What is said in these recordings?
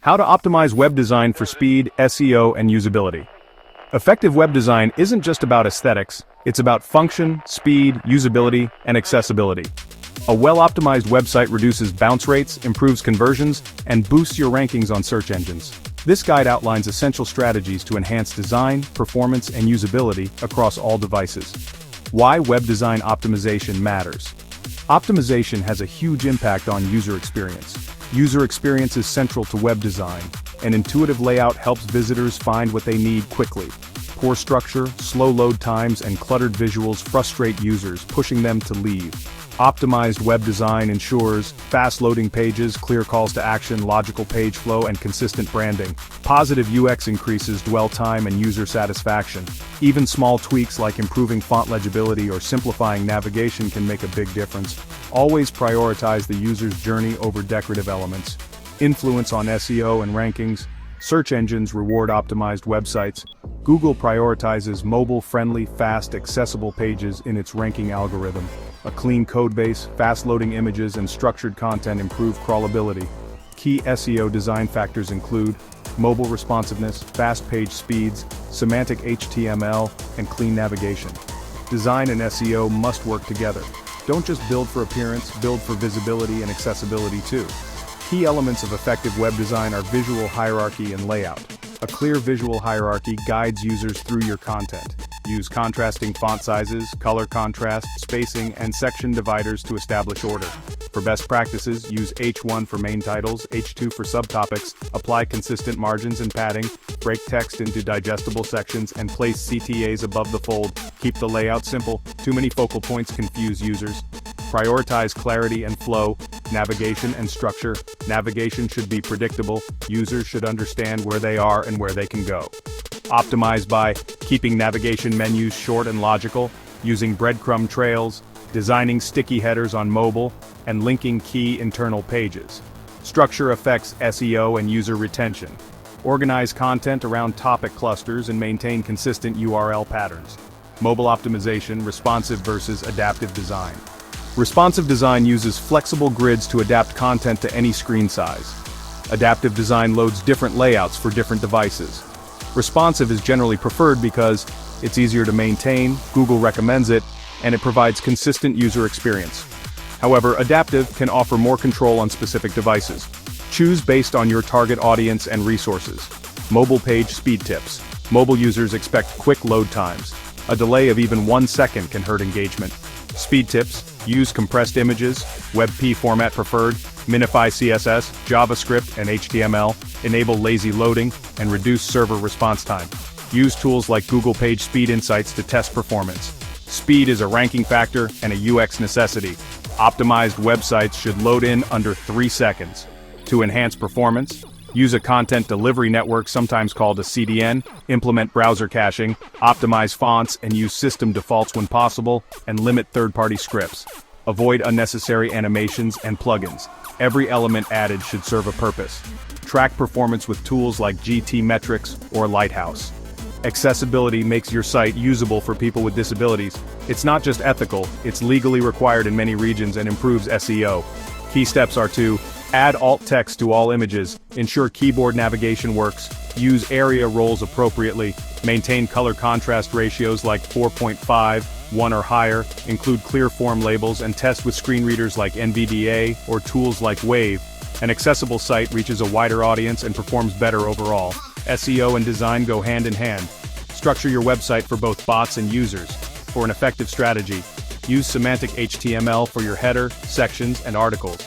How to optimize web design for speed, SEO, and usability. Effective web design isn't just about aesthetics, it's about function, speed, usability, and accessibility. A well-optimized website reduces bounce rates, improves conversions, and boosts your rankings on search engines. This guide outlines essential strategies to enhance design, performance, and usability across all devices. Why web design optimization matters. Optimization has a huge impact on user experience. User experience is central to web design. An intuitive layout helps visitors find what they need quickly. Poor structure, slow load times, and cluttered visuals frustrate users, pushing them to leave. Optimized web design ensures fast loading pages, clear calls to action, logical page flow, and consistent branding. Positive UX increases dwell time and user satisfaction. Even small tweaks like improving font legibility or simplifying navigation can make a big difference. Always prioritize the user's journey over decorative elements. Influence on SEO and rankings. Search engines reward optimized websites. Google prioritizes mobile-friendly, fast, accessible pages in its ranking algorithm. A clean codebase, fast-loading images, and structured content improve crawlability. Key SEO design factors include mobile responsiveness, fast page speeds, semantic HTML, and clean navigation. Design and SEO must work together. Don't just build for appearance, build for visibility and accessibility too. Key elements of effective web design are visual hierarchy and layout. A clear visual hierarchy guides users through your content. Use contrasting font sizes, color contrast, spacing, and section dividers to establish order. For best practices, use H1 for main titles, H2 for subtopics, apply consistent margins and padding, break text into digestible sections, and place CTAs above the fold. Keep the layout simple. Too many focal points confuse users. Prioritize clarity and flow, navigation and structure. Navigation should be predictable. Users should understand where they are and where they can go. Optimize by keeping navigation menus short and logical, using breadcrumb trails, designing sticky headers on mobile, and linking key internal pages. Structure affects SEO and user retention. Organize content around topic clusters and maintain consistent URL patterns. Mobile optimization, responsive versus adaptive design. Responsive design uses flexible grids to adapt content to any screen size. Adaptive design loads different layouts for different devices. Responsive is generally preferred because it's easier to maintain, Google recommends it, and it provides consistent user experience. However, adaptive can offer more control on specific devices. Choose based on your target audience and resources. Mobile page speed tips. Mobile users expect quick load times. A delay of even 1 second can hurt engagement. Speed tips. Use compressed images, WebP format preferred, minify CSS, JavaScript, and HTML, enable lazy loading, and reduce server response time. Use tools like Google Page Speed Insights to test performance. Speed is a ranking factor and a UX necessity. Optimized websites should load in under 3 seconds. To enhance performance, use a content delivery network, sometimes called a CDN, implement browser caching, optimize fonts and use system defaults when possible, and limit third-party scripts. Avoid unnecessary animations and plugins. Every element added should serve a purpose. Track performance with tools like GTmetrix or Lighthouse. Accessibility makes your site usable for people with disabilities. It's not just ethical, it's legally required in many regions and improves SEO. Key steps are to add alt text to all images, ensure keyboard navigation works, use area roles appropriately, maintain color contrast ratios like 4.5, 1 or higher, include clear form labels, and test with screen readers like NVDA or tools like Wave. An accessible site reaches a wider audience and performs better overall. SEO and design go hand in hand. Structure your website for both bots and users. For an effective strategy, use semantic HTML for your header, sections, and articles.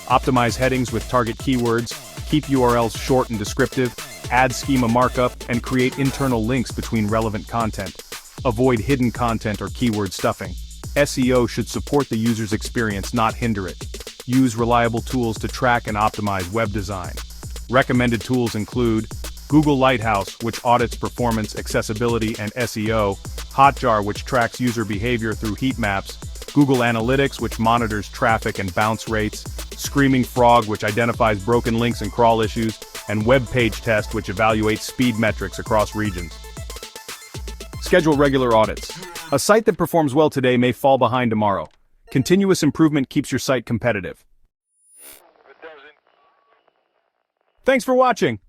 Optimize headings with target keywords, keep URLs short and descriptive, add schema markup, and create internal links between relevant content. Avoid hidden content or keyword stuffing. SEO should support the user's experience, not hinder it. Use reliable tools to track and optimize web design. Recommended tools include Google Lighthouse, which audits performance, accessibility, and SEO, Hotjar, which tracks user behavior through heat maps, Google Analytics, which monitors traffic and bounce rates, Screaming Frog, which identifies broken links and crawl issues, and Web Page Test, which evaluates speed metrics across regions. Schedule regular audits. A site that performs well today may fall behind tomorrow. Continuous improvement keeps your site competitive. Thanks for watching.